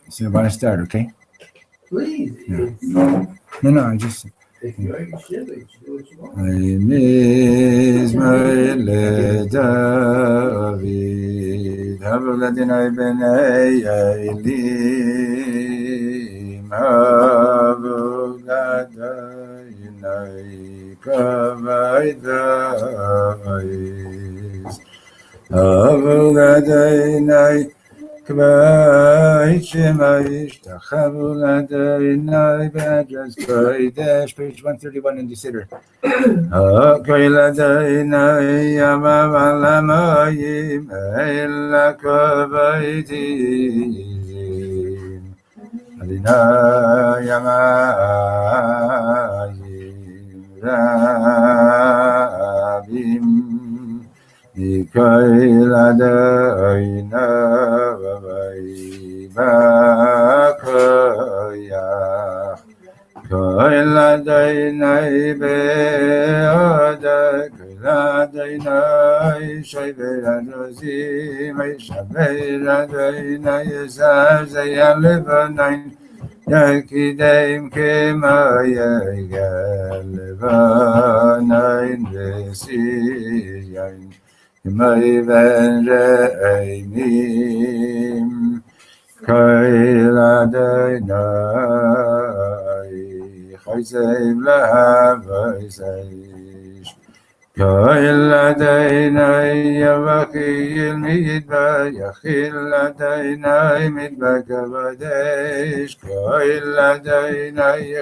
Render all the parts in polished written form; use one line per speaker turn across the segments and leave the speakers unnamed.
So I want to start, okay?
Please.
Yeah.
No.
No, I just.
If you like shit, do what you want.
David, Havladinai Benei Elim, Havladinai Kavaidais, Havladinai Page 131 in the Siddur. Mikael Adayna Vaivakaya Koil Adayna Beada Koil Adayna Shaver Adozim Shaver Adayna Yezazaya Levanain Yakidaim Kema Yagal Levanain Vesiyain May Venreimim Kailadai Chayzeim Lahavaisayish Kailadai Yavachil Midba Yachiladai Midba Kavadesh Kailadai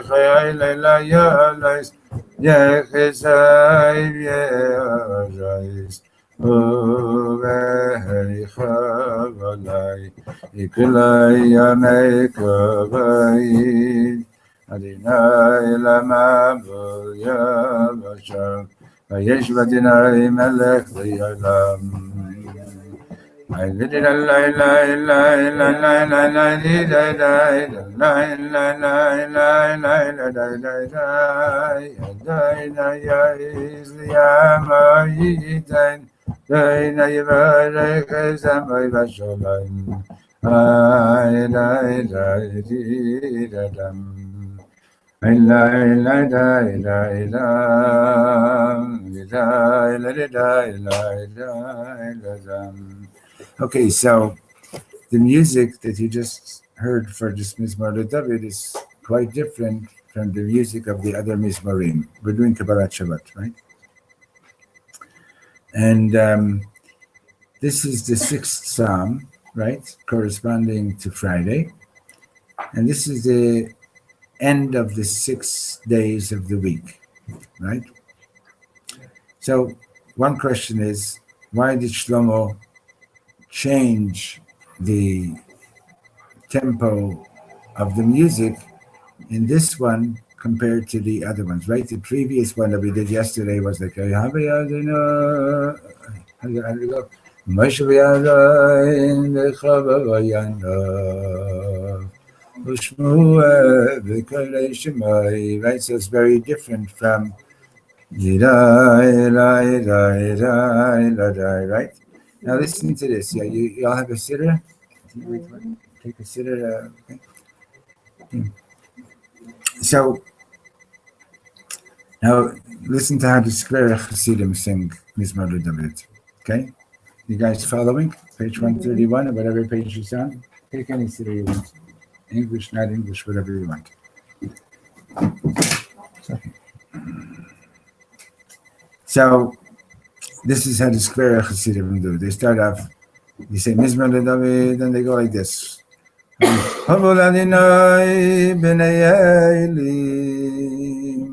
Chaylela Yalais Yechizai Yerais Chavalai, Ikulai Yamekavai, Adinai Lamabul Yavasham, Vayesh Vadinai Melech Liyalam. I did it a lie, lie, lie, lie, lie, lie, lie, did I die, lie, lie, lie, lie, lie, lie, lie, die, die, is the Yamayitain. Daina Yivarek Zamai Vasholam. I die, dam. I lie, die. Okay, so the music that you just heard for this Mizmor David is quite different from the music of the other Mizmorim. We're doing Kabbalat Shabbat, right? And this is the 6th Psalm, right? Corresponding to Friday. And this is the end of the 6 days of the week, right? So one question is, why did Shlomo change the tempo of the music in this one compared to the other ones, right? The previous one that we did yesterday was like, how do you go? Right? So it's very different from right? Now listen to this. Yeah, you all have a siddur? Take a siddur. Okay. So now listen to how the Square Chassidim sing Mizmor David. Okay? You guys following? Page 131 or whatever page you're on. Take any siddur you want. English, not English, whatever you want. So this is how the Square Chassidim do. They start off, you say Mizmor David, then they go like this. Havol Adonai b'nei Elim,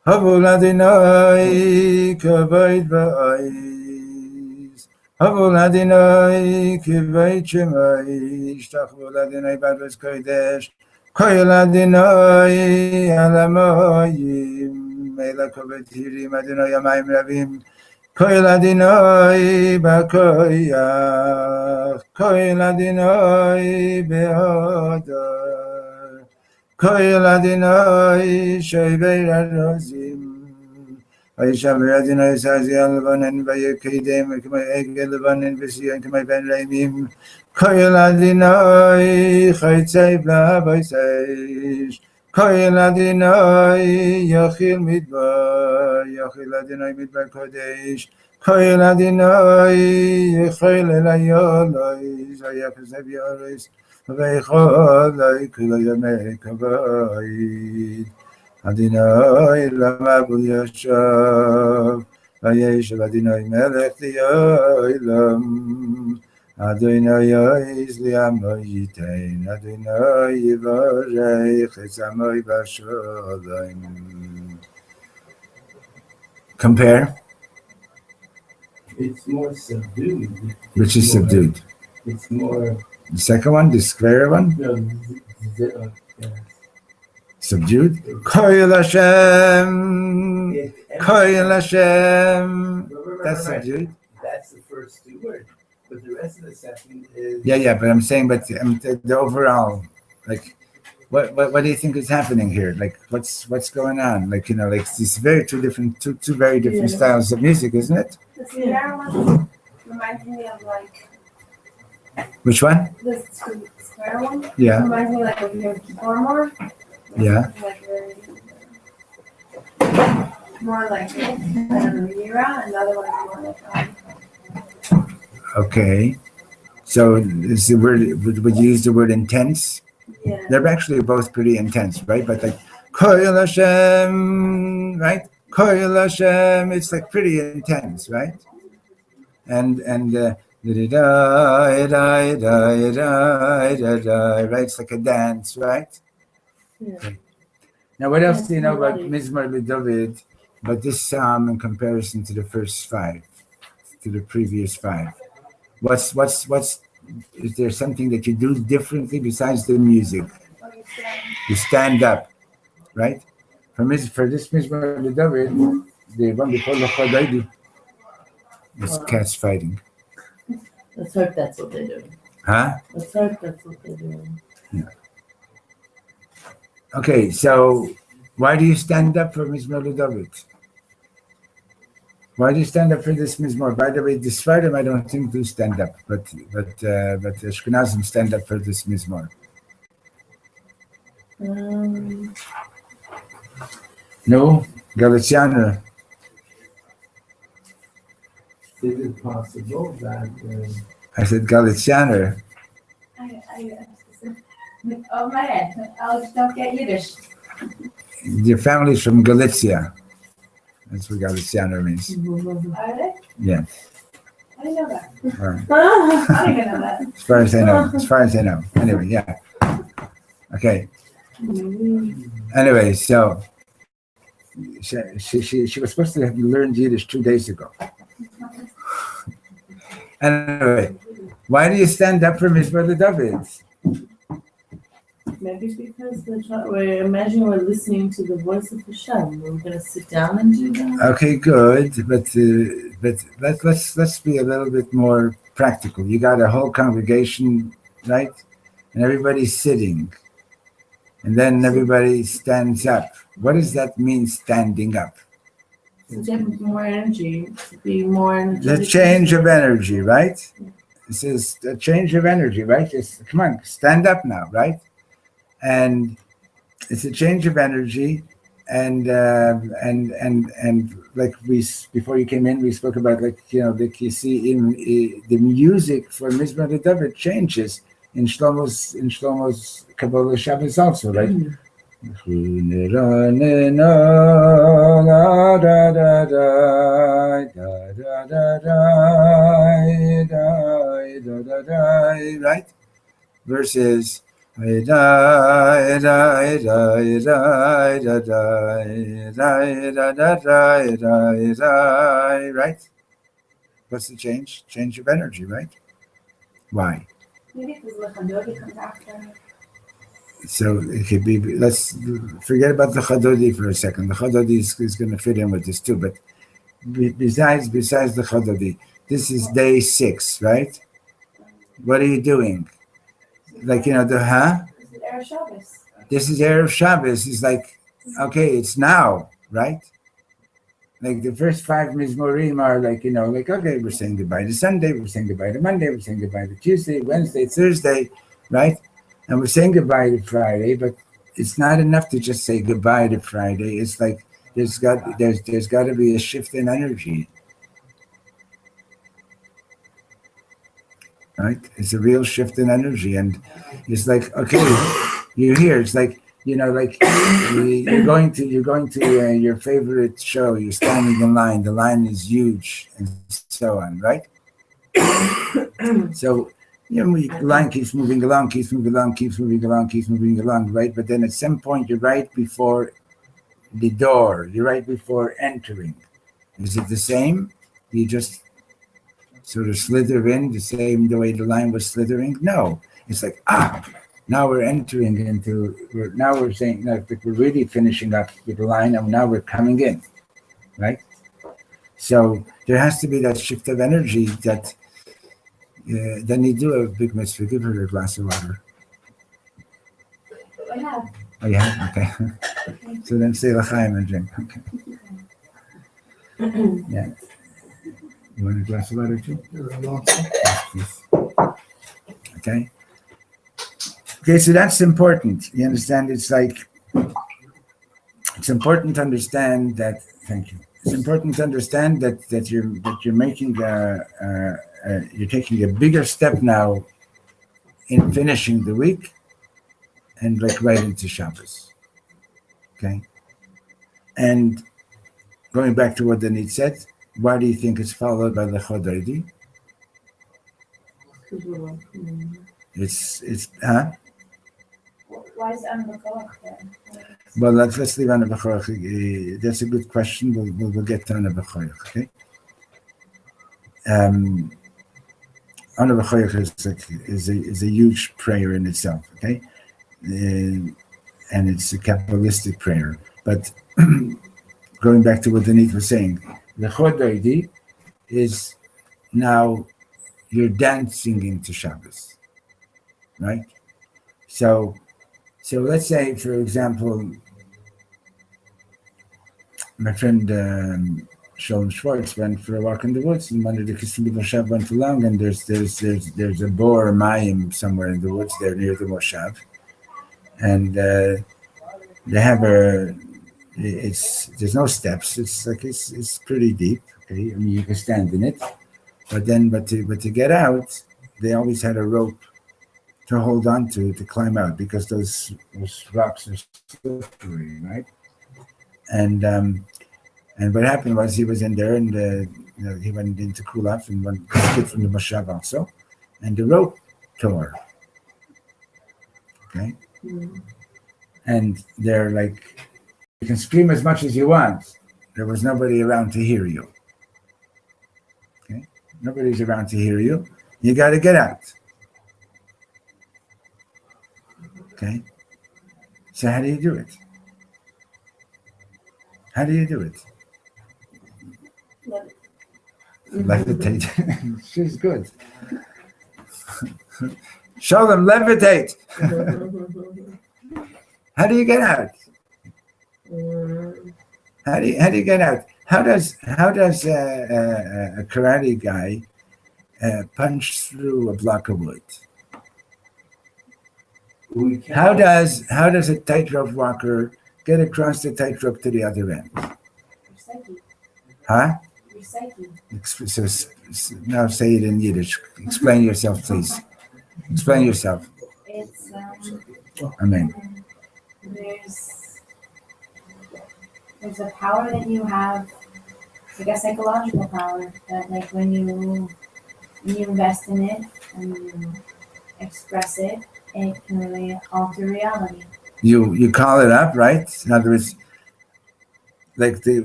Havol Adonai kavod va'is, Havol Adonai kavod shemai, Shtachvol Adonai b'ados kodesh, Koyel Adonai alamayim, Meila kavod hirim Adonai yamayim ravim, Koyel Adonai b'koyach, Koyel Adonai be'odar, Koyel Adonai shover arozim, Vayishaver Adonai sazi al levanon vayekidem k'may egel levanon v'siyon k'may ben reimim, Koyel Adinoi Chaytzei Blabaisesh Koyel Adinoi Yochil Midbar Yochil Adinoi Midbar Kodesh Koyel Adinoi Yochil Elayoloi Zayachzev Yoris Veichodoi Kula Yomei Kavod Adinoi Lamabu Yashav Vayeshav Adinoi Melech Olam Adonai is li'amo yitein, Adonai yivarech es amo b'sholem. Compare.
It's more subdued.
Which is subdued?
It's more.
The second one, the square one?
No, yeah.
Subdued? Koyel Hashem, Koyel Hashem. That's subdued.
That's the first two words. But the rest of the second is.
Yeah, but I'm saying, but the overall, like, what do you think is happening here? Like, what's going on? Like, like these two very different styles of music, isn't it?
The square one reminds me of like.
Which one?
The square one.
Yeah.
Reminds me like of your keyboard more.
Yeah.
Like very. More like I don't know, Yira, and the other one is more like.
Okay, so is the word, would you use the word intense?
Yeah.
They're actually both pretty intense, right? But like Koyel Hashem, right? Koyel Hashem, it's like pretty intense, right? And right? It's like a dance, right?
Yeah.
Okay. Now, what else do you know about Mizmor LeDavid, but this psalm in comparison to the first five, to the previous five? What's is there something that you do differently besides the music? You stand up, right? For this Mizmor LeDavid, the one before the Chadaydi, is cats fighting.
Let's hope that's what they're doing.
Huh?
Let's hope that's what they're doing.
Yeah. Okay, so why do you stand up for Mizmor LeDavid? Why do you stand up for this Mizmor? By the way, the Sfardim I don't think do stand up, but Ashkenazim stand up for this Mizmor. No, Galiciano.
Is it possible that?
I said Galiciano.
Oh my head! I don't get Yiddish.
Your family's from Galicia. That's what Galiciano means.
Are they?
Yeah.
I didn't know that.
Right.
I didn't even know that.
As far as I know. Anyway, yeah. Okay. Anyway, so she was supposed to have learned Yiddish 2 days ago. Anyway, why do you stand up for Mizmor LeDavid?
Maybe because we're imagining we're listening to the voice of Hashem. We're going to sit down and do that.
Okay, good, but let's be a little bit more practical. You got a whole congregation, right? And everybody's sitting, and then everybody stands up. What does that mean, standing up?
To get more energy, to be more energetic.
The change of energy, right? This is a change of energy, right? Just come on, stand up now, right? And it's a change of energy, and like before you came in, we spoke about like you see in the music for Mizmor LeDavid changes in Shlomo's Kabbalat Shabbos also, right? Right? Versus right? What's the change? Change of energy, right? Why?
Maybe because the Chadodi comes after.
So it could be, let's forget about the Chadodi for a second. The Chadodi is going to fit in with this too, but besides the Chadodi, this is day 6, right? What are you doing? Like,
This is Erev Shabbos.
This is Erev Shabbos. It's like, okay, it's now, right? like the first 5 Mizmorim are like, like, okay, we're saying goodbye to Sunday, we're saying goodbye to Monday, we're saying goodbye to Tuesday, Wednesday, Thursday, right? And we're saying goodbye to Friday, but it's not enough to just say goodbye to Friday. It's like there's got to be a shift in energy, right? It's a real shift in energy, and it's like, okay, you're here. It's like, like you're going to your favorite show. You're standing in line. The line is huge, and so on, right? So the line keeps moving along, right? But then at some point, you're right before the door. You're right before entering. Is it the same? You just sort of slither in the way the line was slithering? No, it's like, now we're entering now we're saying, like, we're really finishing up with the line, and now we're coming in, right? So there has to be that shift of energy that then you do a big mitzvah. Give her a glass of water.
I have.
Oh, yeah? Okay. So then say l'chaim and drink. Okay. Yeah. You want a glass of water too? Yes, okay. Okay, so that's important. You understand? It's important to understand that. Thank you. It's important to understand that you're making you're taking a bigger step now in finishing the week and like right into Shabbos. Okay. And going back to what Danit said, why do you think it's followed by the Chodaydi? It's
Why is Anavakoch there?
well. Let's leave Anavakoch. That's a good question. We'll get to Anavakoch. Okay. Anavakoch is a huge prayer in itself. Okay, and it's a Kabbalistic prayer. But going back to what Danit was saying, the Chodaydi is now you're dancing into Shabbos, right? So let's say, for example, my friend Shlomo Schwartz went for a walk in the woods, and one of the Kissim Moshav went along, and there's a bor mayim somewhere in the woods there near the Moshav, and they have there's no steps. It's like it's pretty deep. Okay, I mean you can stand in it, but to get out, they always had a rope to hold on to climb out, because those rocks are slippery, right? And what happened was he was in there, and he went in to cool off, and one kid from the Moshav also, and the rope tore. Okay, and they're like, you can scream as much as you want. There was nobody around to hear you. Okay, nobody's around to hear you. You got to get out. Okay, so how do you do it? How do you do it? Levitate. She's good. Show them levitate. How do you get out? How do you get out? How does a karate guy punch through a block of wood? How does a tightrope walker get across the tightrope to the other end? Huh? So now say it in Yiddish. Explain yourself, please. Explain yourself.
It's
Amen.
there's a power that you have, like a psychological power that, like, when you invest in it and you express it, it can really alter reality.
You call it up, right? In other words, like the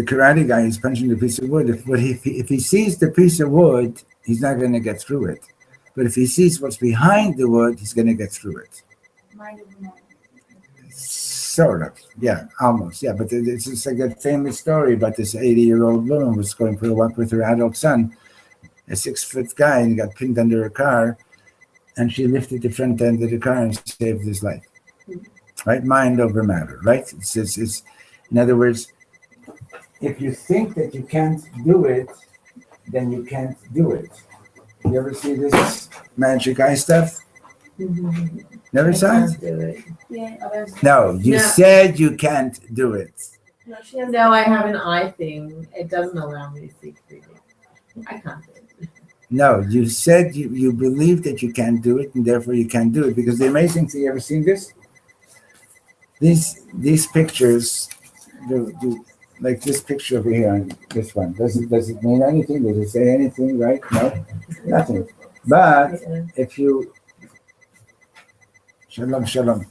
karate guy is punching the piece of wood. If he sees the piece of wood, he's not going to get through it. But if he sees what's behind the wood, he's going to get through it.
Mind over matter.
Sort of, yeah, almost, yeah. But it's just like that famous story about this 80-year-old woman was going for a walk with her adult son, a 6-foot guy, and he got pinned under a car, and she lifted the front end of the car and saved his life. Right, mind over matter. Right. It's in other words, if you think that you can't do it, then you can't do it. You ever see this magic eye stuff? Never
I
saw it?
can't do it.
Yeah, others.
No, you
No.
said you can't do it.
No, I have an eye thing. It doesn't allow me to see 3D. I can't do it.
No, you said you believe that you can't do it, and therefore you can't do it. Because the amazing thing, you ever seen this? These pictures, like this picture over here on this one. Does it mean anything? Does it say anything? Right? No, nothing. But if you shalom.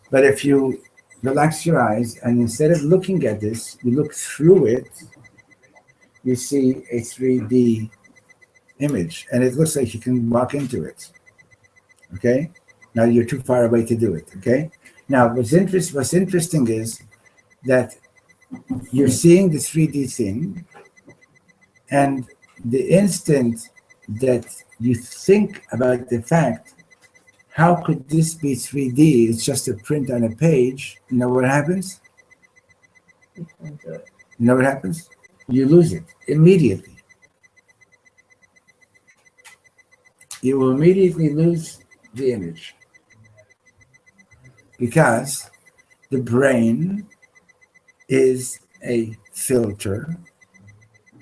But if you relax your eyes and instead of looking at this, you look through it, you see a 3D image, and it looks like you can walk into it. Okay? Now you're too far away to do it. Okay? Now what's interesting is that you're seeing the 3D thing, and the instant that you think about the fact, how could this be 3D? It's just a print on a page. You know what happens?
I can't do it.
You know what happens? You lose it immediately. You will immediately lose the image because the brain is a filter,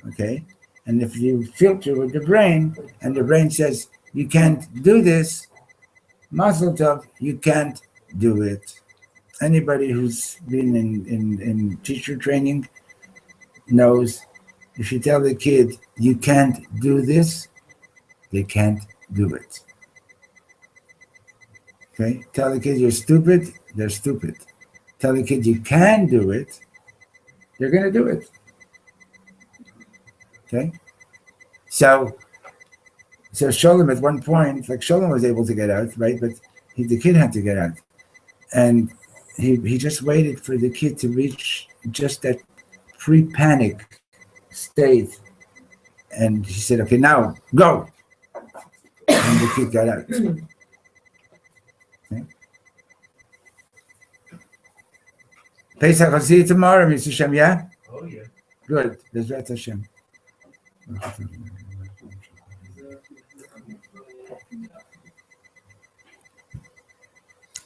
okay? And if you filter with the brain and the brain says, you can't do this, Mazel tov, you can't do it. Anybody who's been in teacher training knows if you tell the kid, you can't do this, they can't do it. Okay? Tell the kid you're stupid, they're stupid. Tell the kid you can do it, they're going to do it. Okay? So Shlomo at one point, like Shlomo was able to get out, right? But the kid had to get out. And he just waited for the kid to reach just that pre-panic state. And he said, okay, now go. And the kid got out. Okay. Pesach, I'll see you tomorrow, Mr. Shem, yeah?
Oh, yeah.
Good. Bezrat Hashem.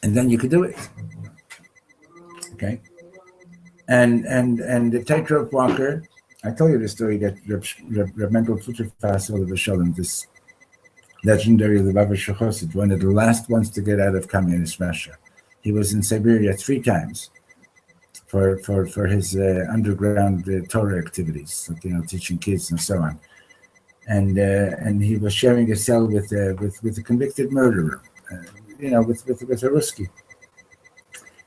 And then you could do it. Okay. And the tightrope walker, I told you the story that Reb Mendel Futterfass of Shalom, this legendary Lubavitcher Chosid, one of the last ones to get out of communist Russia. He was in Siberia 3 times for his underground Torah activities, like, teaching kids and so on. And he was sharing a cell with a convicted murderer, with a Ruski.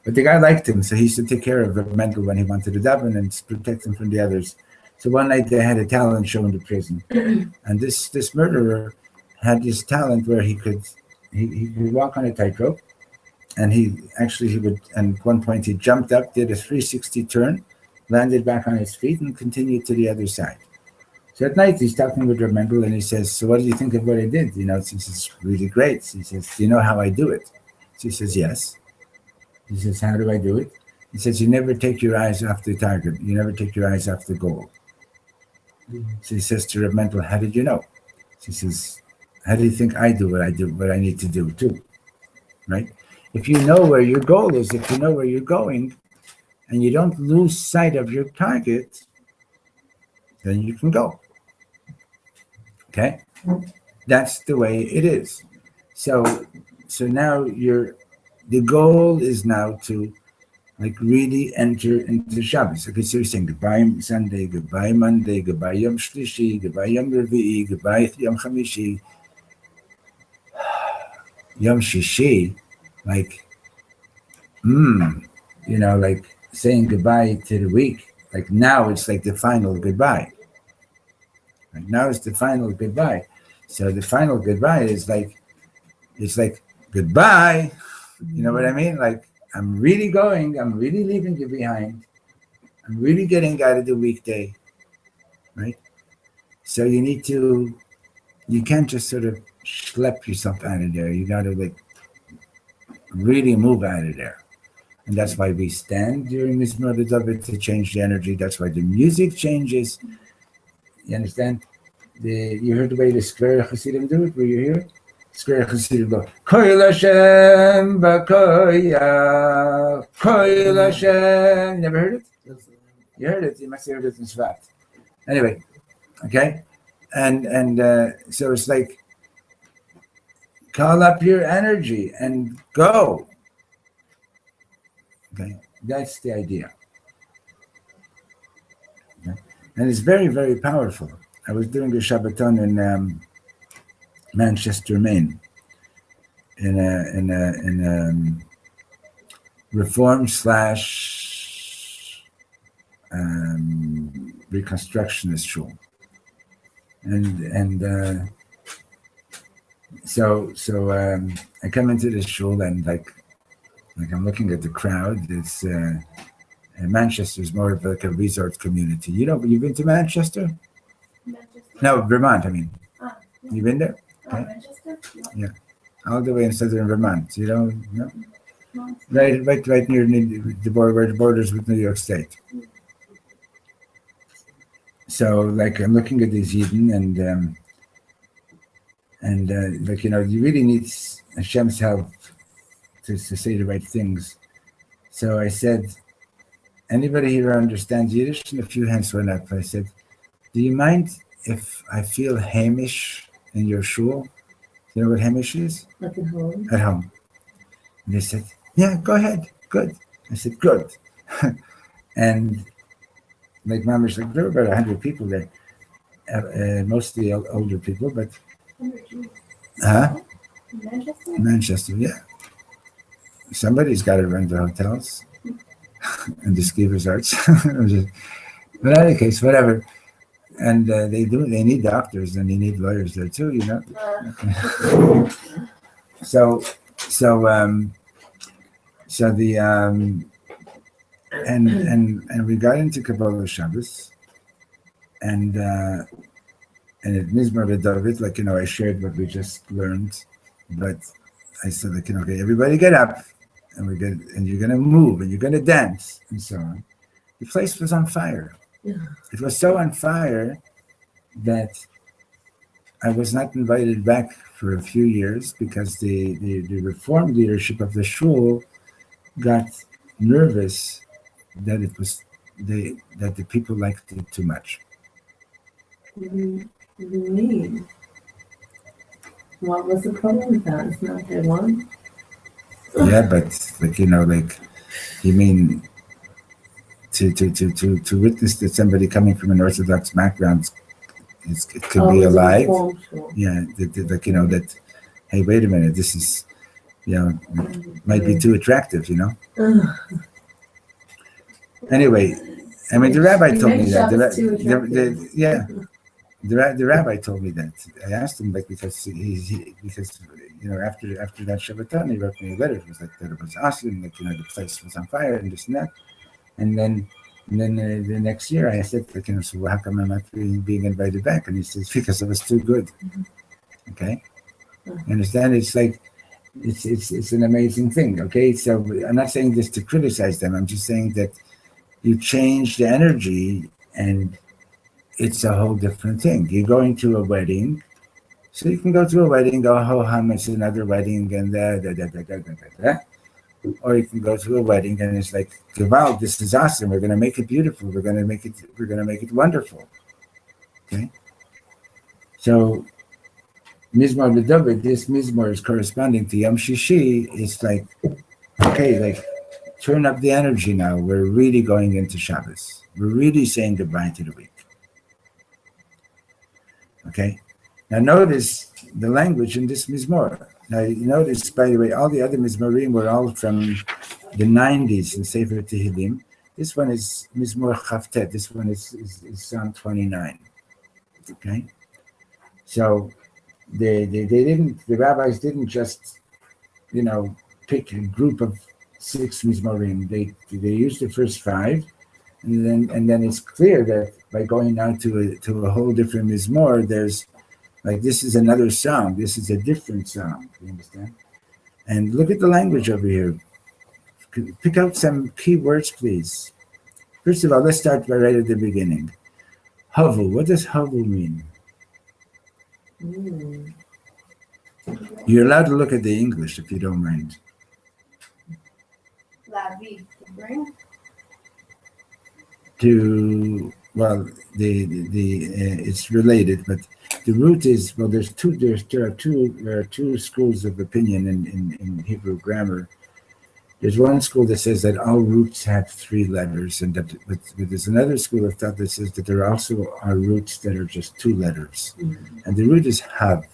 But the guy liked him, so he used to take care of Reb Mendel when he wanted to daven and protect him from the others. So one night they had a talent show in the prison, and this murderer had this talent where he could walk on a tightrope, and he would. And at one point he jumped up, did a 360 turn, landed back on his feet, and continued to the other side. So at night he's talking with Reb Mendel, and he says, "So what do you think of what I did?" He says, "It's really great." He says, "Do you know how I do it?" So he says, "Yes." He says, "How do I do it?" He says, "You never take your eyes off the target. You never take your eyes off the goal." So he says to Reb Mendel, "How did you know?" He says, "How do you think I do what I need to do too?" Right? If you know where your goal is, if you know where you're going, and you don't lose sight of your target, then you can go. Okay? That's the way it is. So now the goal is now to really enter into Shabbos. Okay, so you're saying goodbye Sunday, goodbye Monday, goodbye Yom Shlishi, goodbye Yom Revi'i, goodbye Yom Chamishi, Yom Shishi, like saying goodbye to the week. Like now it's like the final goodbye. Like now it's the final goodbye. So the final goodbye is it's like goodbye. You know what I mean? Like I'm really going, I'm really leaving you behind. I'm really getting out of the weekday. Right? So you can't just sort of schlep yourself out of there. You gotta really move out of there. And that's why we stand during Mizmor David to change the energy. That's why the music changes. You understand? You heard the way the Square Hasidim do it? Were you here? Square Hasidim go, Koil Hashem B'Koya, Koil Hashem. Never heard it? You heard it. You must have heard it in Shabbat. Anyway, okay? And so it's like, call up your energy and go. Okay, that's the idea. Okay? And it's very, very powerful. I was doing a Shabbaton in Manchester, Maine, in a reform / reconstructionist shul, and so I come into the shul and like I'm looking at the crowd. It's Manchester is more of like a resort community. You've been to Manchester? No, Vermont. I mean, you been there? Okay.
Manchester?
Yeah, all the way in southern Vermont. You don't know? Right near the border, where the borders with New York State. So, like, I'm looking at these Yidden, and like, you really need Hashem's help to say the right things. So I said, anybody here understands Yiddish? And a few hands went up. I said, do you mind if I feel Hamish in your shul? You know what Hamish is?
Like at home.
At home. And they said, yeah, go ahead. Good. I said, good. And like Mamish, like there were about 100 people there, mostly older people, but Manchester, yeah. Somebody's got to run the hotels and the ski resorts. But in any case, whatever. And they need doctors and they need lawyers there too, So the and we got into Kabbalat Shabbos, and at Mizmor David, like I shared what we just learned, but I said like okay, everybody get up, and you're gonna move and you're gonna dance and so on. The place was on fire.
Yeah.
It was so on fire that I was not invited back for a few years because the reform leadership of the shul got nervous that that the people liked it too much.
What do you mean? What was the problem with that? It's not they won?
Yeah, but you mean to witness that somebody coming from an Orthodox background it could be alive. Yeah, that hey, wait a minute, this is might be too attractive, Anyway, I mean, the rabbi told me that. The rabbi told me that. I asked him because after that Shabbaton, he wrote me a letter. It was like that it was awesome, the place was on fire and this and that. And then the next year I said, so how come I'm not being invited back? And he says, because it was too good. Okay, you understand? It's like it's an amazing thing. Okay, so I'm not saying this to criticize them. I'm just saying that you change the energy and it's a whole different thing. You're going to a wedding, so you can go to a wedding, go ho hum, it's another wedding, and or you can go to a wedding and it's like, wow, this is awesome. We're going to make it beautiful. We're going to make it wonderful. Okay. So Mizmor David, this Mizmor is corresponding to Yom Shishi. It's like, okay, like turn up the energy now. We're really going into Shabbos. We're really saying goodbye to the week. Okay. Now notice the language in this Mizmor. Now you notice, by the way, all the other Mizmorim were all from the 90s in Sefer Tehillim. This one is Mizmor Chavtet. This one is Psalm 29. Okay. So the rabbis didn't just, pick a group of 6 Mizmorim. They used the first 5, and then it's clear that by going now to a whole different Mizmor, there's like this is another song. This is a different song. You understand? And look at the language over here. Pick out some key words, please. First of all, let's start right at the beginning. Havu. What does havu mean? You're allowed to look at the English if you don't mind.
Lavi, to bring.
It's related, but the root is, well, there are two schools of opinion in Hebrew grammar. There's one school that says that all roots have 3 letters, but there's another school of thought that says that there also are roots that are just 2 letters. And the root is hav.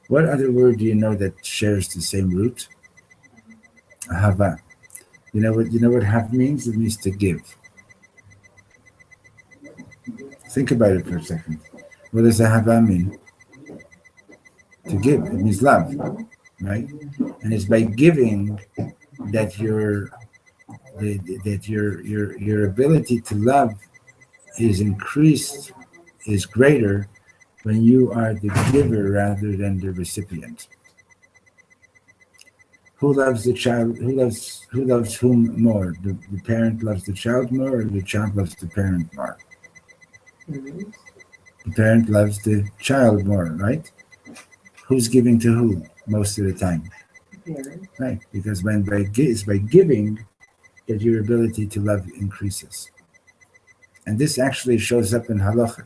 What other word do you know that shares the same root? Hava. You know what hav means? It means to give. Think about it for a second. What does a hava mean? To give. It means love, right? And it's by giving that your ability to love is increased, is greater when you are the giver rather than the recipient. Who loves the child? Who loves whom more? The parent loves the child more, or the child loves the parent more? The parent loves the child more, right? Who's giving to who most of the time? Right, because it's by giving that your ability to love increases. And this actually shows up in halacha.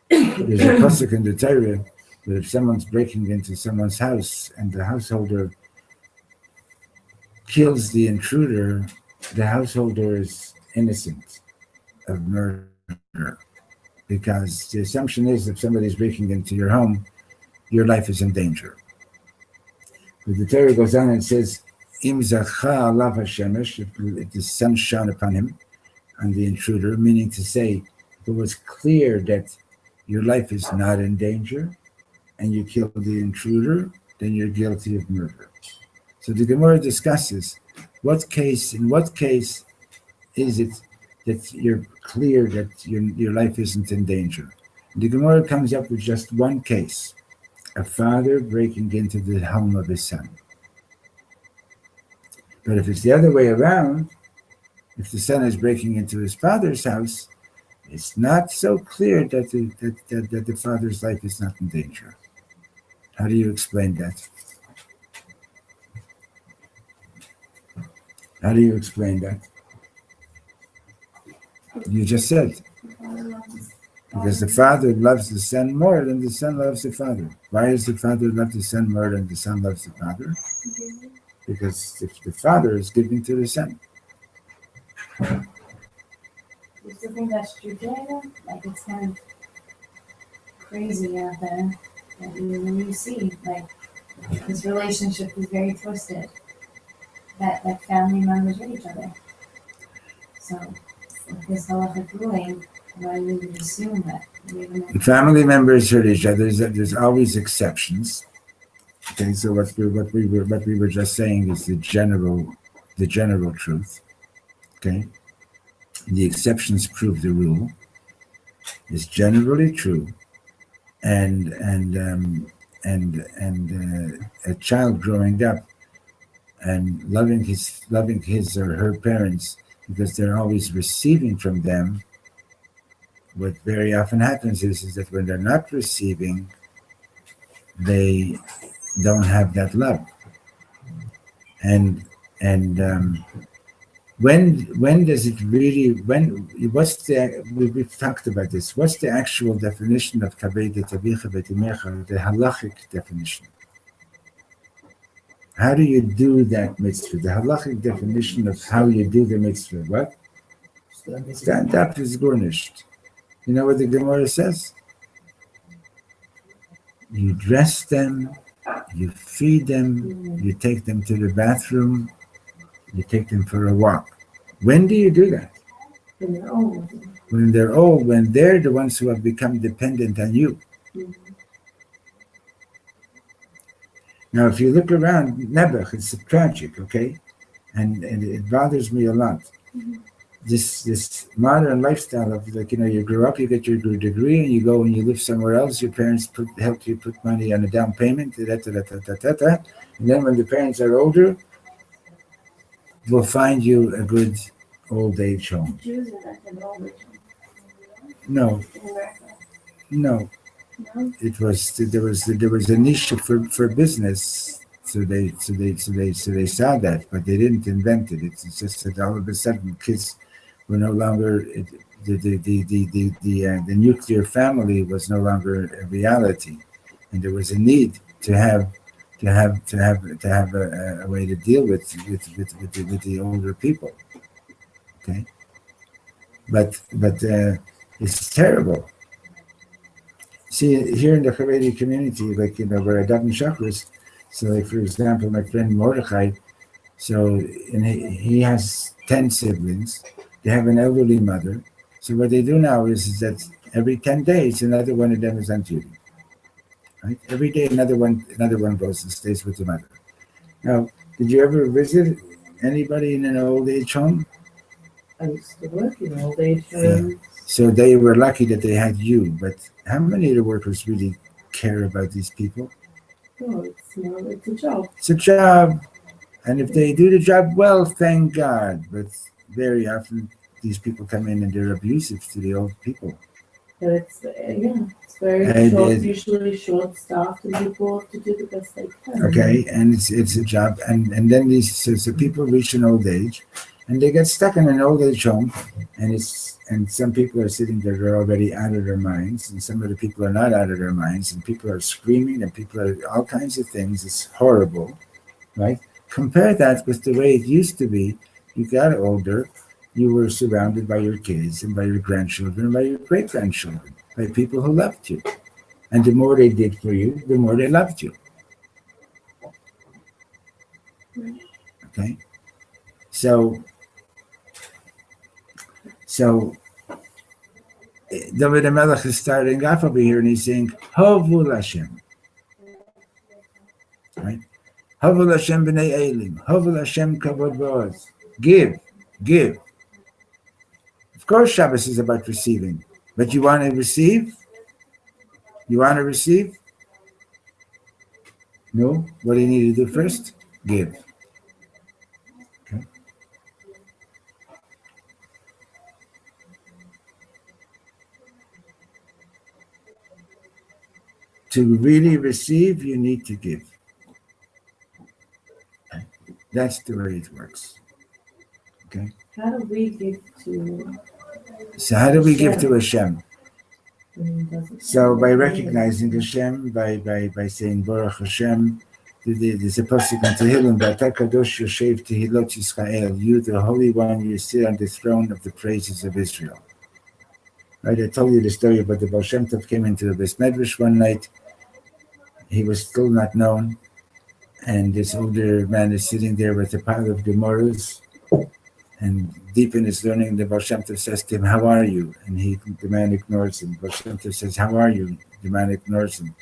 There's a pasuk in the Torah that if someone's breaking into someone's house and the householder kills the intruder, the householder is innocent of murder. Because the assumption is if somebody's breaking into your home, your life is in danger. But the Torah goes on and says, Im zacha alav hashemesh, if the sun shone upon him, on the intruder, meaning to say, it was clear that your life is not in danger, and you kill the intruder, then you're guilty of murder. So the Gemara discusses in what case is it that you're clear that your life isn't in danger. And the Gemara comes up with just one case. A father breaking into the home of his son. But if it's the other way around, if the son is breaking into his father's house, it's not so clear that the father's life is not in danger. How do you explain that? How do you explain that? You just said. Because the father loves the son more than the son loves the father. Why does the father love the son more than the son loves the father? Because if the father is giving to the son.
Do you still think that's true, Jada? Like, it's kind of crazy out there that you see, like, this relationship is very twisted. That, like, family members with each other. So, with this halachic ruling, why would you assume that?
Family members hurt each other. There's always exceptions. Okay, so what we were just saying is the general truth. Okay, the exceptions prove the rule. It's generally true, and a child growing up and loving his or her parents because they're always receiving from them. What very often happens is that when they're not receiving, they don't have that love. And when does it really? We've talked about this. What's the actual definition of kaved tavicha v'timecha? The halachic definition. How do you do that mitzvah? The halachic definition of how you do the mitzvah. What? Stand up is garnished. You know what the Gemara says? You dress them, you feed them, you take them to the bathroom, you take them for a walk. When do you do that?
When they're old.
When they're old, when they're the ones who have become dependent on you. Now, if you look around Nebuch, it's tragic, okay? And it bothers me a lot. This modern lifestyle of, like, you grow up, you get your degree, and you go and you live somewhere else. Your parents help you put money on a down payment, and then when the parents are older, will find you a good old age home.
Jews invented all religion
No,
in America.
no.
No?
It was there was a niche for business. So they saw that, but they didn't invent it. It's just that all of a sudden kids were no longer the nuclear family was no longer a reality, and there was a need to have a way to deal with the older people. Okay, but it's terrible. See, here in the Haredi community, like, where I daven chakras, so like, for example, my friend Mordechai, so, and he has 10 siblings. They have an elderly mother. So what they do now is that every 10 days, another one of them is on duty. Right? Every day, another one goes and stays with the mother. Now, did you ever visit anybody in an old age home?
I used to work in old age
Yeah.
homes.
So they were lucky that they had you. But how many of the workers really care about these people?
No, it's not. It's a job.
It's a job. And if they do the job well, thank God. But very often, these people come in and they're abusive to the old people.
But it's very
And
short, usually short staffed, and people have to do the best they can.
Okay, and it's a job, and then these so people reach an old age, and they get stuck in an old age home, and some people are sitting there, they're already out of their minds, and some of the people are not out of their minds, and people are screaming, and people are all kinds of things. It's horrible, right? Compare that with the way it used to be. You got older, you were surrounded by your kids and by your grandchildren and by your great grandchildren, by people who loved you. And the more they did for you, the more they loved you. Okay? So David HaMelech is starting off over here and he's saying, Hovul Hashem. Right? Hovul Hashem b'nei Elim. Hovul Hashem kavod v'oz. Give. Of course, Shabbos is about receiving. But you want to receive? You want to receive? No? What do you need to do first? Give. Okay. To really receive, you need to give. That's the way it works. Okay?
How do we give to?
So how do we give to Hashem? So by
By
recognizing Hashem, by saying Baruch Hashem, there's a pasuk in Tehillim, V'ata kadosh yoshev tehilot Yisrael, you the Holy One, you sit on the throne of the praises of Israel. Right, I told you the story about the Baal Shem Tov came into the Beis Medrash one night. He was still not known, and this older man is sitting there with a pile of Gemaras, and deep in his learning, the Baal Shem Tov says to him, how are you? And the man ignores him. Baal Shem Tov says, how are you? The man ignores him.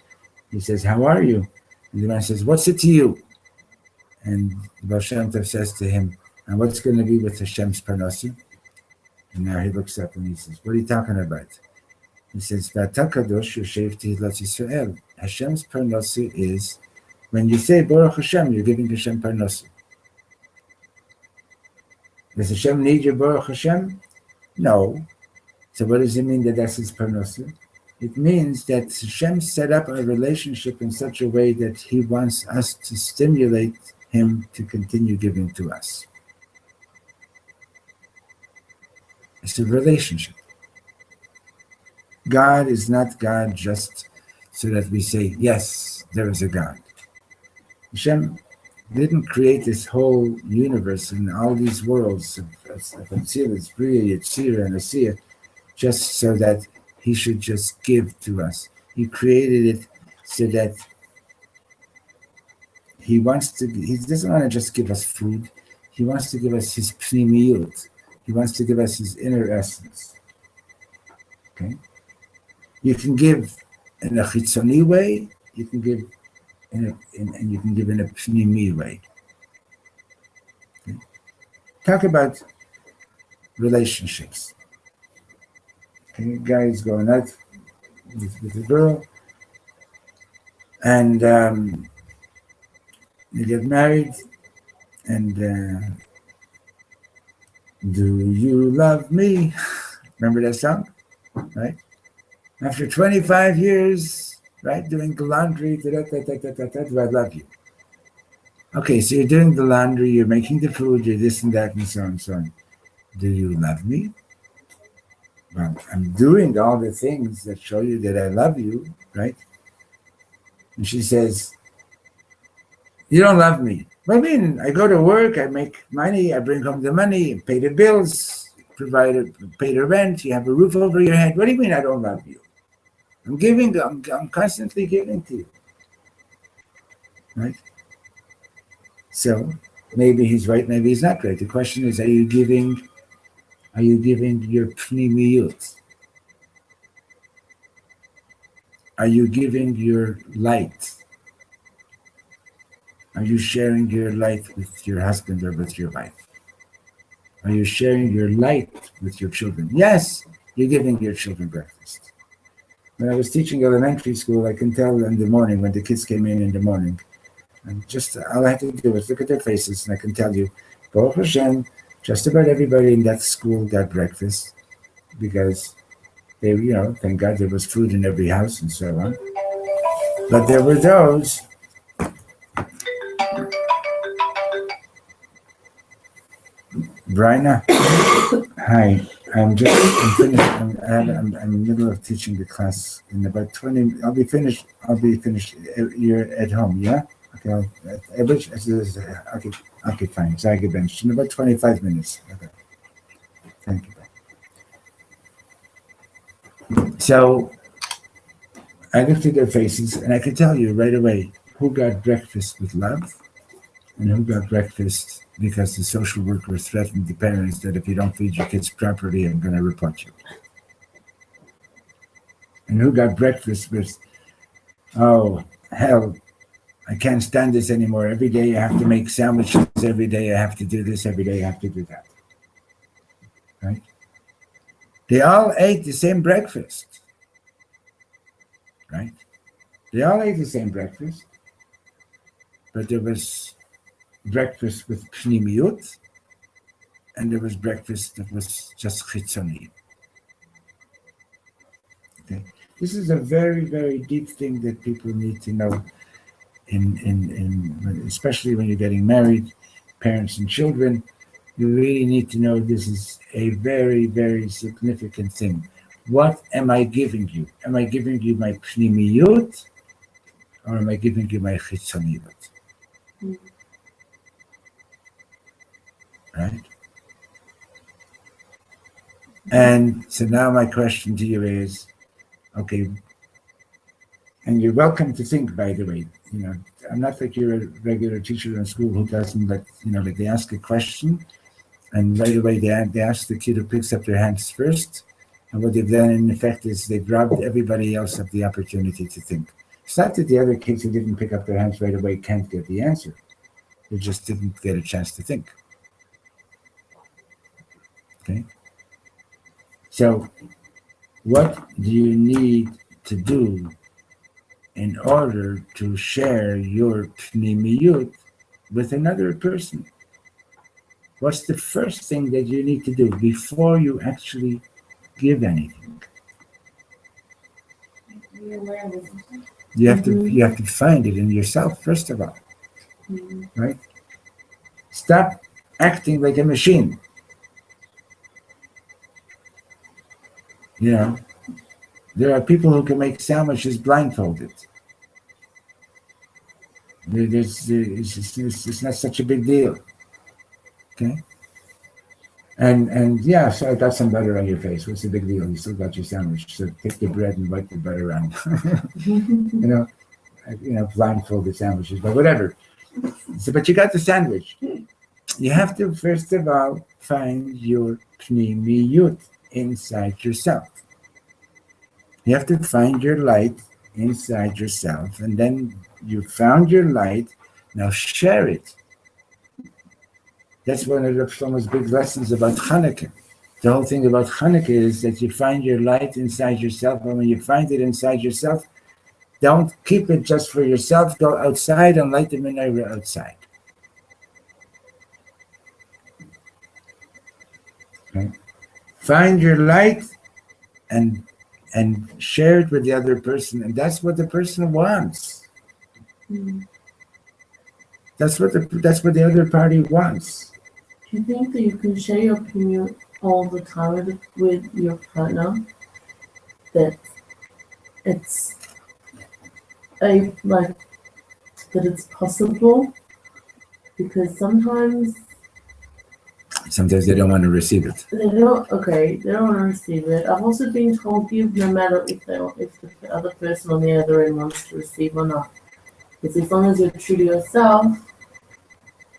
He says, how are you? And the man says, what's it to you? And the Baal Shem Tov says to him, and what's going to be with Hashem's Parnassus? And now he looks up and he says, what are you talking about? He says, V'ata kadosh yoshev tehilot Yisrael. Hashem's Parnassus is, when you say Baruch Hashem, you're giving Hashem Parnassus. Does Hashem need your Baruch Hashem? No. So what does it mean that that's his Parnassus? It means that Hashem set up a relationship in such a way that he wants us to stimulate him to continue giving to us. It's a relationship. God is not God just so that we say, yes, there is a God. Hashem didn't create this whole universe and all these worlds of Atzilus, Bria, Yetzirah, and Asiya just so that he should just give to us. He created it so that he doesn't want to just give us food. He wants to give us his pnimiyut. He wants to give us his inner essence. Okay? You can give in a chitzoni way, you can give and you can give in a pnimi way. Okay? Talk about relationships. Okay, guy is going out with a girl, and they get married, and Do you love me? Remember that song? Right? After 25 years, right, doing the laundry, do I love you? Okay, so you're doing the laundry, you're making the food, you're this and that, and so on and so on. Do you love me? Well, I'm doing all the things that show you that I love you, right? And she says, you don't love me. What do you mean? I go to work, I make money, I bring home the money, pay the bills, pay the rent, you have a roof over your head. What do you mean I don't love you? I'm constantly giving to you. Right? So maybe he's right, maybe he's not right. The question is, are you giving your pnimiyut? Are you giving your light? Are you sharing your light with your husband or with your wife? Are you sharing your light with your children? Yes, you're giving your children breakfast. When I was teaching elementary school, I can tell in the morning when the kids came in the morning, and just all I had to do was look at their faces, and I can tell you, Baruch Hashem, just about everybody in that school got breakfast because they, thank God there was food in every house and so on. But there were those. Bryna, hi. I'm finished. I'm in the middle of teaching the class in about 20. I'll be finished. You're at home, yeah? Okay. Okay, fine. Zage bench in about 25 minutes. Okay. Thank you. So I looked at their faces, and I could tell you right away who got breakfast with love, and who got breakfast because the social worker threatened the parents that if you don't feed your kids properly, I'm going to report you. And who got breakfast with, oh, hell, I can't stand this anymore. Every day I have to make sandwiches. Every day I have to do this. Every day I have to do that. Right? They all ate the same breakfast. Right? They all ate the same breakfast. But there was breakfast with pnimiyut, and there was breakfast that was just chitzoni. Okay, this is a very, very deep thing that people need to know, especially when you're getting married, parents and children. You really need to know this is a very, very significant thing. What am I giving you? Am I giving you my pnimiyut, or am I giving you my chitzoniyut? Right? And so now my question to you is, okay, and you're welcome to think, by the way, I'm not like you're a regular teacher in school who doesn't like they ask a question and right away they ask the kid who picks up their hands first. And what they've done in effect is they've robbed everybody else of the opportunity to think. It's not that the other kids who didn't pick up their hands right away can't get the answer. They just didn't get a chance to think. Okay? So, what do you need to do in order to share your pnimiyut with another person? What's the first thing that you need to do before you actually give anything? You have to find it in yourself first of all, right? Stop acting like a machine. There are people who can make sandwiches blindfolded. It's not such a big deal. Okay? And yeah, so I got some butter on your face. What's the big deal? You still got your sandwich. So take the bread and wipe the butter on. Blindfolded sandwiches, but whatever. So, but you got the sandwich. You have to, first of all, find your pnimiyut inside yourself. You have to find your light inside yourself, and then you found your light. Now share it. That's one of Shlomo's big lessons about Hanukkah. The whole thing about Hanukkah is that you find your light inside yourself, and when you find it inside yourself, don't keep it just for yourself. Go outside and light the menorah outside. Okay? Find your light and share it with the other person, and that's what the person wants.
Mm.
That's what the other party wants.
Do you think that you can share your opinion all the time with your partner? That it's that it's possible? Because sometimes
they don't want to receive it.
they don't want to receive it. I've also been told give no matter if the other person on the other end wants to receive or not. Because as long as you're true to yourself,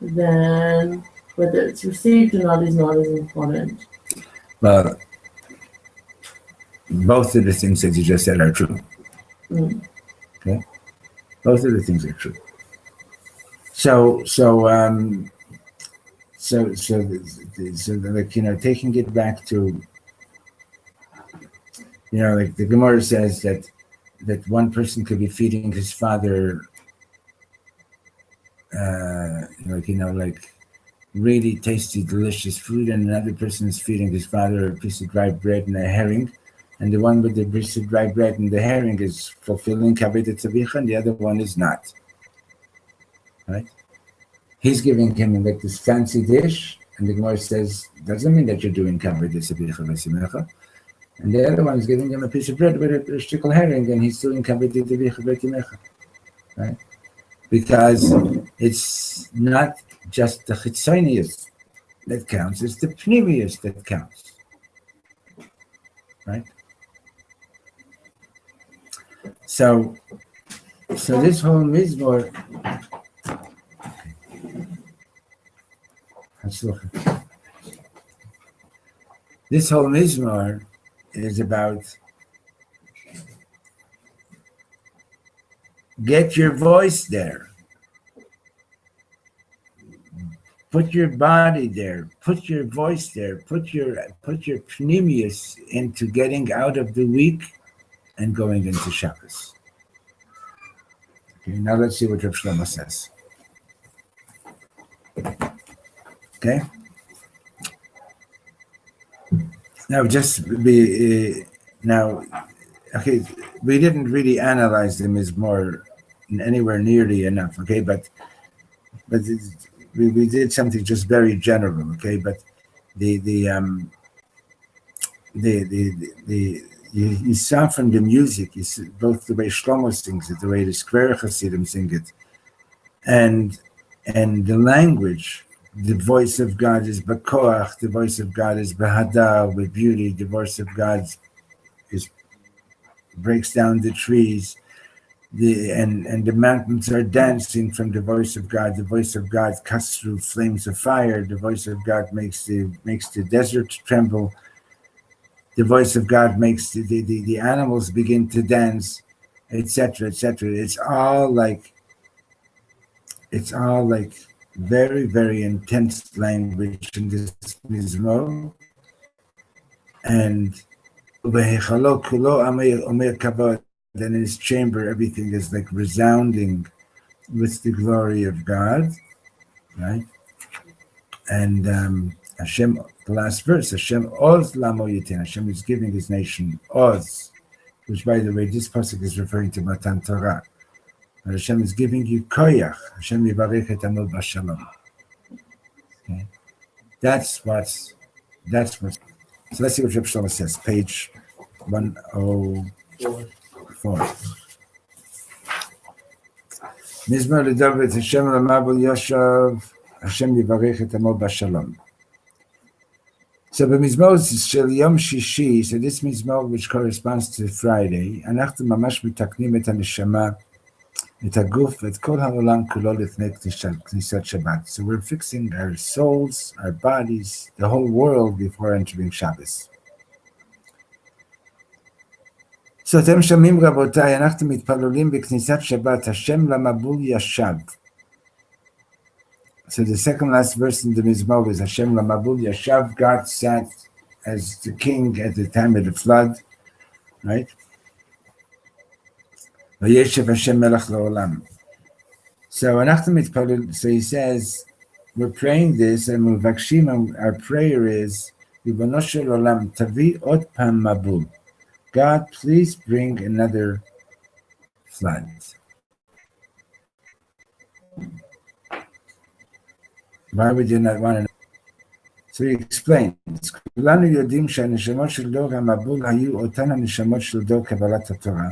then whether it's received or not is not as important.
Well, both of the things that you just said are true.
Mm.
Okay, both of the things are true. So like, taking it back to, like the Gemara says that one person could be feeding his father, like really tasty, delicious food, and another person is feeding his father a piece of dry bread and a herring, and the one with the piece of dry bread and the herring is fulfilling Kabbalat Tzavicha, and the other one is not. Right? He's giving him like this fancy dish, and the Gemara says, doesn't mean that you're doing Kabbalat Tzavicha v'Simcha. And the other one is giving him a piece of bread with a shtickle herring, and he's doing Kabbalat Tzavicha v'Simcha. Right? Because it's not just the chitzonius that counts, it's the pnimius that counts. Right? So this whole mizmor, is about get your voice there. Put your body there, put your voice there, put your pnimius into getting out of the week and going into Shabbos. Okay, now let's see what Rav Shlomo says. Okay? Now we didn't really analyze them as more anywhere nearly enough, okay, but we did something just very general, okay, but you saw from the music, you see both the way Shlomo sings it, the way the Square Hasidim sing it, and the language. The voice of God is b'koach, the voice of God is b'hadar, with beauty, the voice of God breaks down the trees, and the mountains are dancing from the voice of God. The voice of God cuts through flames of fire. The voice of God makes the desert tremble. The voice of God makes the animals begin to dance, etc., etc. It's all like very, very intense language in this mizmor, and then in his chamber everything is like resounding with the glory of God, right? And Hashem, the last verse, Hashem Oz Lamo Yitin, Hashem is giving his nation Oz, which, by the way, this pasuk is referring to Matan Torah. And Hashem is giving you koyach. Hashem yivarech et amo b'shalom. Okay, that's what. So let's see what Reb Shlomo says. Page 104. Mizmor leDavid Hashem l'mabul yashav. Hashem yivarech et amo b'shalom. So the mizmor shel Yom Shishi. So this mizmor, which corresponds to Friday, אנחנו ממש מתקנים את הנשמה. So we're fixing our souls, our bodies, the whole world before entering Shabbos. So אתם שומעים רבותיי, אנחנו מתפללים בכניסת שבת, השם למבול ישב. So the second last verse in the Mizmor is Hashem Lamabul Yashav. God sat as the king at the time of the flood, right? Vayeshev Hashem Melech La'olam. So he says, we're praying this, and our prayer is ריבונו של עולם, תביא עוד פעם מבול. God, please bring another flood. Why would you not want to know? So he explains, כולנו יודעים שהנשמות של דור המבול היו אותן הנשמות של דור קבלת התורה.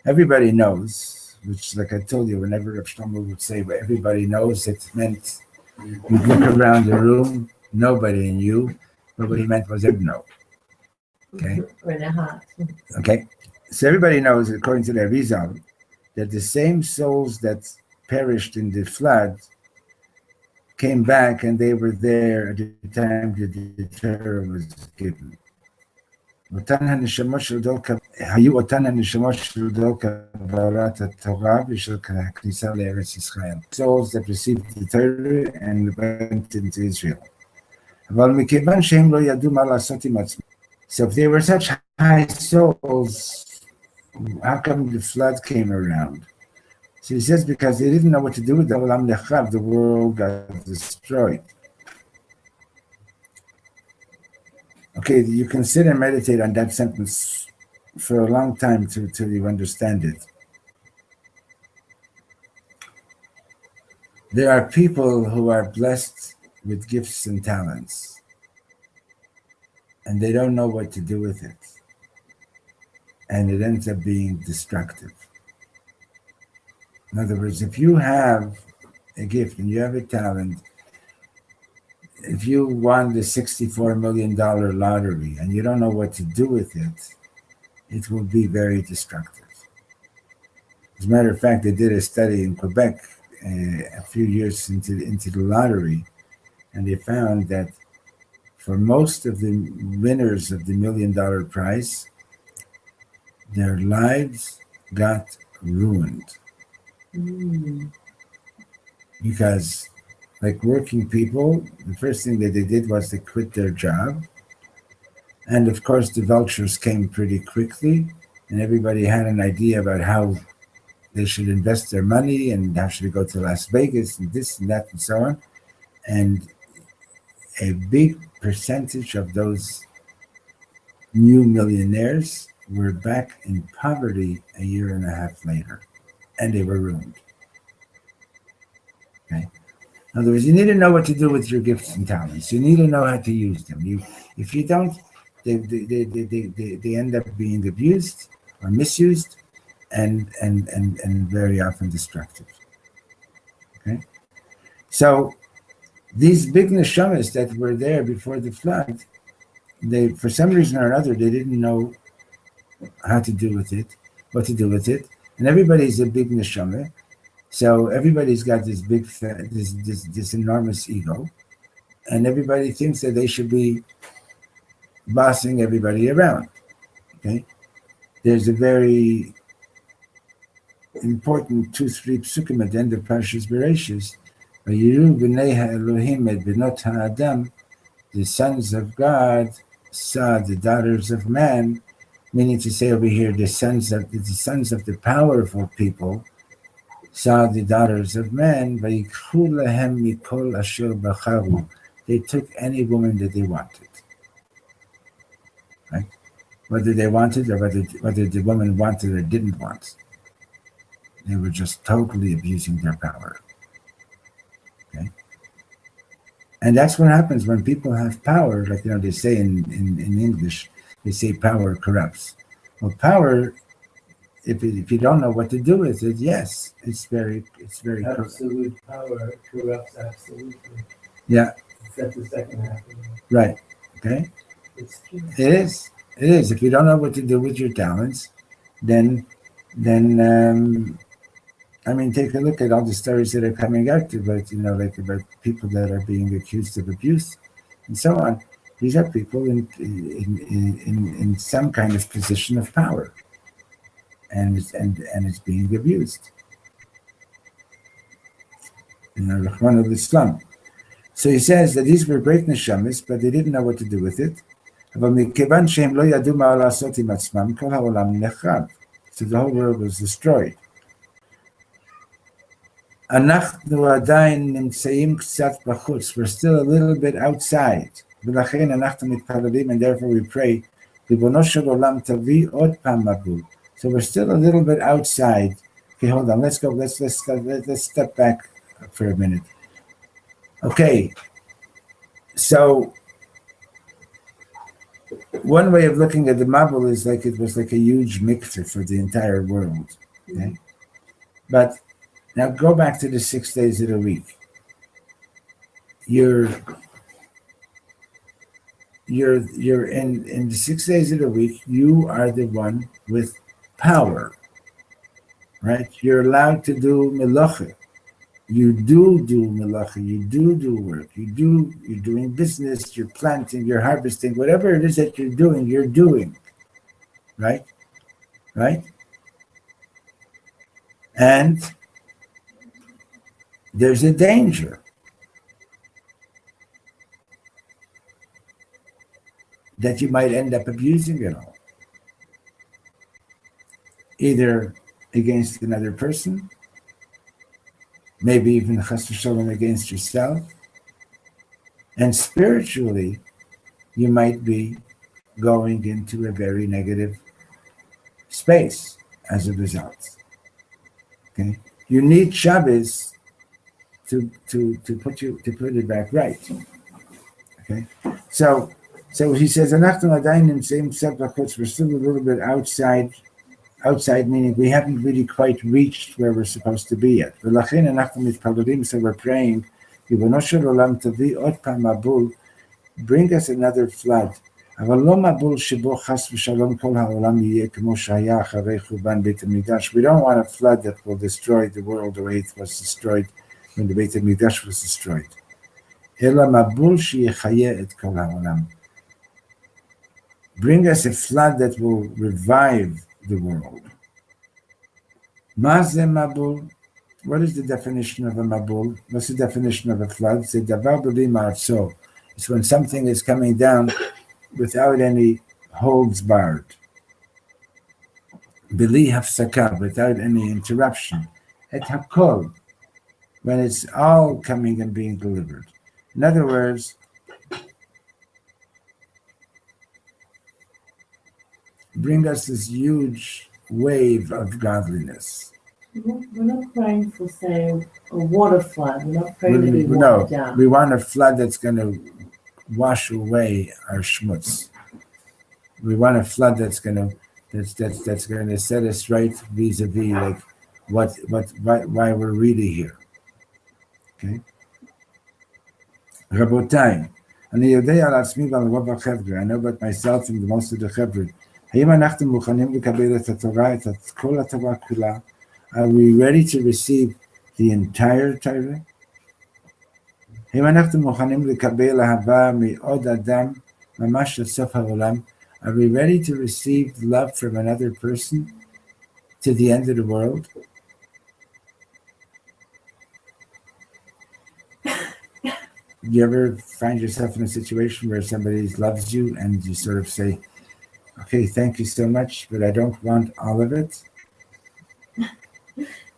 Everybody knows, which like I told you, whenever Rav Shlomo would say, well, everybody knows, it meant you'd look around the room, nobody knew, but what he meant was everyone know. Okay? Okay? So everybody knows, according to the Arizal, that the same souls that perished in the flood came back and they were there at the time that the Torah was given. היו אותן הנשמות של דור קבלת התורה ושל הכניסה לארץ ישראל. Souls that received the Torah and went into Israel. אבל מכיוון שהם לא ידעו מה לעשות עם עצמם. So if they were such high souls, how come the flood came around? So he says because they didn't know what to do with the world got destroyed. Okay, you can sit and meditate on that sentence for a long time till you understand it. There are people who are blessed with gifts and talents, and they don't know what to do with it. And it ends up being destructive. In other words, if you have a gift and you have a talent, if you won the $64 million lottery and you don't know what to do with it, it will be very destructive. As a matter of fact, they did a study in Quebec a few years into the lottery, and they found that for most of the winners of the $1 million prize, their lives got ruined. Because like working people, the first thing that they did was they quit their job. And of course, the vultures came pretty quickly, and everybody had an idea about how they should invest their money and how should they go to Las Vegas and this and that and so on. And a big percentage of those new millionaires were back in poverty a year and a half later, and they were ruined. Okay. In other words, you need to know what to do with your gifts and talents. You need to know how to use them. If you don't, they end up being abused or misused, and very often destructive. Okay, so these big neshamas that were there before the flood, they, for some reason or another, they didn't know how to do with it, what to do with it, and everybody's a big neshama. So everybody's got this big, this enormous ego, and everybody thinks that they should be bossing everybody around. Okay, there's a very important 2-3 psukim at the end of Parshas Bereshis. Vayiru b'nei ha'Elohim et benot ha'adam, the sons of God saw the daughters of man, meaning to say over here, the sons of the powerful people saw the daughters of men. Vayikhu lahem mikol asher bacharu. They took any woman that they wanted. Right? Whether they wanted or whether the woman wanted or didn't want. They were just totally abusing their power. Okay? And that's what happens when people have power, like they say in English, they say power corrupts. Well, power, if you don't know what to do with it, yes, it's very
absolute power corrupts absolutely.
Yeah.
Except the second half of it.
Right. Okay.
It's true.
It is. If you don't know what to do with your talents, then I mean, take a look at all the stories that are coming out about, like about people that are being accused of abuse and so on. These are people in some kind of position of power, and it's being abused. Rahman al-Islam. So he says that these were great neshamas, but they didn't know what to do with it. So the whole world was destroyed. We're still a little bit outside. ולכן אנחנו מתפללים, and therefore we pray, ריבונו של עולם תביא עוד פעם מבול. So we're still a little bit outside. Okay, hold on. Let's step back for a minute. Okay. So one way of looking at the Mabul is like it was like a huge mikveh for the entire world. Okay? But now go back to the 6 days of the week. You're in the 6 days of the week, you are the one with power. Right? You're allowed to do melacha. You do melacha, you do work, you're doing business, you're planting, you're harvesting, whatever it is that you're doing, right? Right? And there's a danger that you might end up abusing it all. Either against another person, maybe even chas v'shalom against yourself, and spiritually, you might be going into a very negative space as a result. Okay, you need Shabbos to put it back right. Okay, so he says, we're still a little bit outside, meaning we haven't really quite reached where we're supposed to be yet. So we're praying, bring us another flood. We don't want a flood that will destroy the world the way it was destroyed when the Beit HaMikdash was destroyed. Bring us a flood that will revive the world. Maze Mabul. What is the definition of a Mabul? What's the definition of a flood? It's It's when something is coming down without any holds barred. Bili hafsaka, without any interruption. Et hakol, when it's all coming and being delivered. In other words, bring us this huge wave of godliness.
We're not praying for, say, a water flood. We're not praying to be watered down.
We want a flood that's going to wash away our schmutz. We want a flood that's going to set us right vis-a-vis like why we're really here. Okay. Rabotai, I know about myself and most of the chevra. Are we ready to receive the entire Torah? Are we ready to receive love from another person to the end of the world? Do you ever find yourself in a situation where somebody loves you and you sort of say, okay, thank you so much, but I don't want all of it?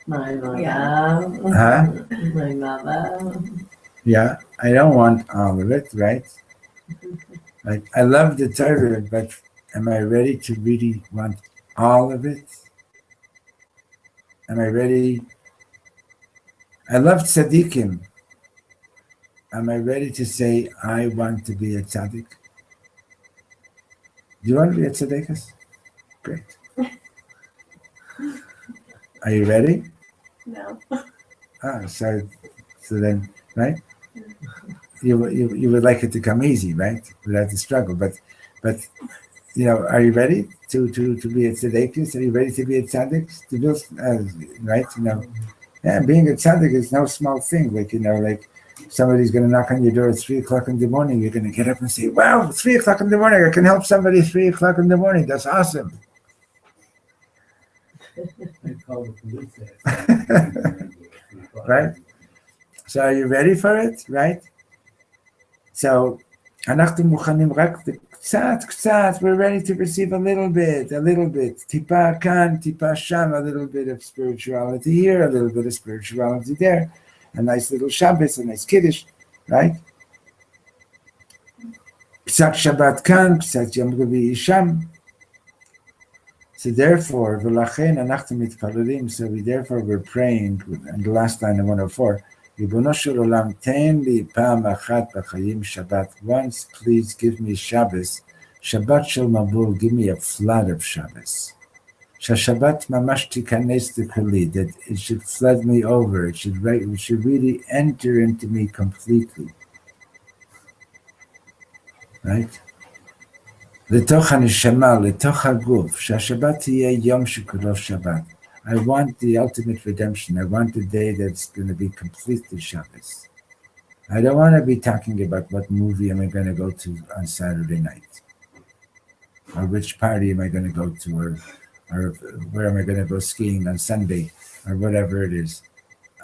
My mother.
Huh?
My mother.
Yeah, I don't want all of it, right? Like, I love the Torah, but am I ready to really want all of it? Am I ready? I love tzaddikim. Am I ready to say, I want to be a tzaddik? Do you want to be a tzaddikus? Great. Are you ready?
No.
So then, right? You would like it to come easy, right? Without the struggle. But are you ready to be a tzaddikus? Are you ready to be a tzaddik? Right? Being a tzaddik is no small thing. Like somebody's going to knock on your door at 3:00 in the morning. You're going to get up and say, "Wow, 3:00 in the morning! I can help somebody 3:00 in the morning. That's awesome." Right? So are you ready for it? Right? So we're ready to receive a little bit, tipa kan, tipa sham, a little bit of spirituality here, a little bit of spirituality there, a nice little Shabbos, a nice Kiddush, right? Psak Shabbat kan, Psak Yom Revi'i sham. So therefore, v'lachen anachnu mitpalelim. So we're praying. And the last line of 104. Ribono shel olam, ten li pa'am achat b'chayim Shabbat. Once, please give me Shabbos. Shabbat shel mabul. Give me a flood of Shabbos. Shashabbat mamash tikanes dekuli. That it should flood me over. It should really enter into me completely. Right? L'toch haneshama, l'toch haguf, shashabbat yeh yom shekulo Shabbat. I want the ultimate redemption. I want the day that's going to be completely Shabbos. I don't want to be talking about what movie am I going to go to on Saturday night, or which party am I going to go to, or where am I going to go skiing on Sunday, or whatever it is.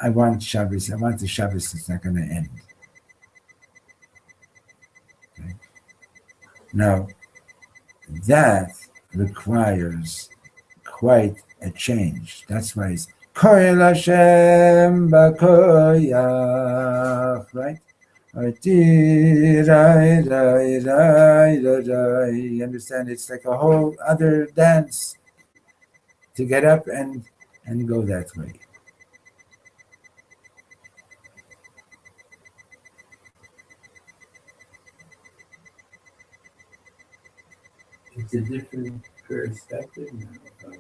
I want Shabbos. I want the Shabbos that's not going to end. Okay? Now, that requires quite a change. That's why it's Koyel Hashem b'koyach, right? You understand? It's like a whole other dance to get up and go that way.
It's a different perspective now of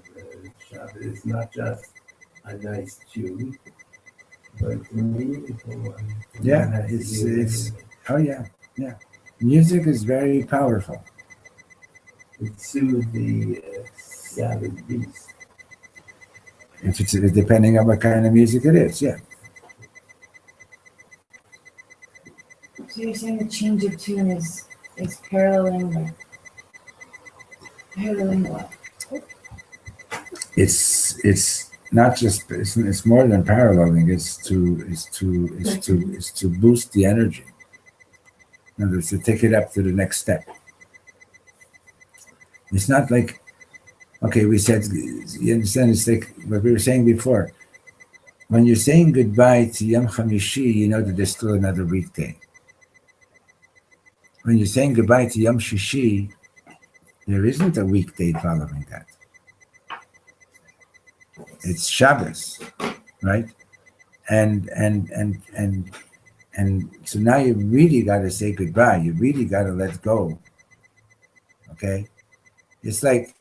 Shabbat. It's not just a nice tune, but a meaningful one.
Yeah, it's oh yeah. Music is very powerful.
It soothes the savage beast.
If it's depending on what kind of music it is, yeah.
So you're saying the change of tune is paralleling what?
It's not just it's more than paralleling. It's to boost the energy. In other words, to take it up to the next step. It's not like, okay, we said, you understand, it's like what we were saying before. When you're saying goodbye to Yom Chamishi, you know that there's still another weekday. When you're saying goodbye to Yom Shishi, there isn't a weekday following that. It's Shabbos, right? And so now you really got to say goodbye. You really got to let go. Okay, it's like,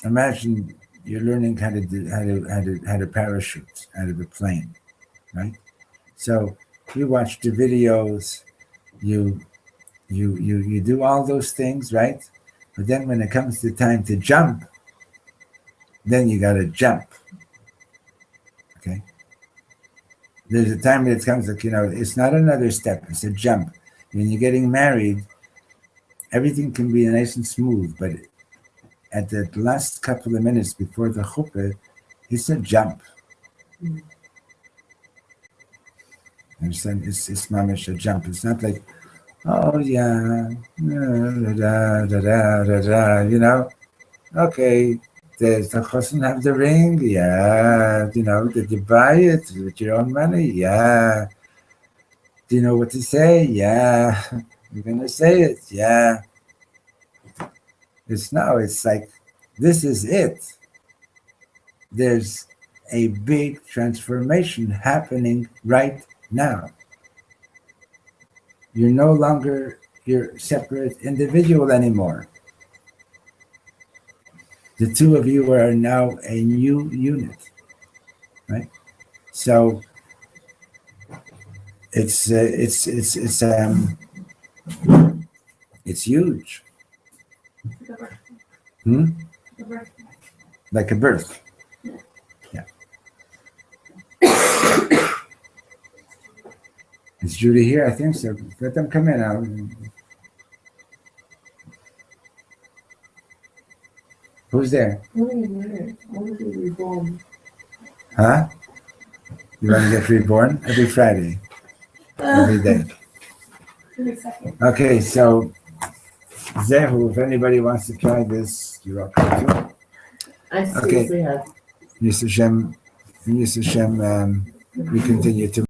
imagine you're learning how to parachute out of a plane, right? So you watch the videos, you do all those things, right? But then when it comes to time to jump, then you got to jump. Okay. There's a time that it comes like, it's not another step, it's a jump. When you're getting married, everything can be nice and smooth, but at the last couple of minutes before the chuppah, it's a jump. Understand? It's mamish a jump. It's not like, oh yeah, okay, does the chosin have the ring? Yeah. Did you buy it with your own money? Yeah. Do you know what to say? Yeah. You're going to say it? Yeah. It's like, this is it. There's a big transformation happening right now. You're no longer your separate individual anymore. The two of you are now a new unit, right? So it's huge. Like a birth. Yeah. Is Judy here? I think so. Let them come in now. Who's there? Huh? You want to get reborn? Every Friday. Every day. Okay, so Zehu, if anybody wants to try this, you're welcome to.
I seriously have.
Yisra Shem, we continue to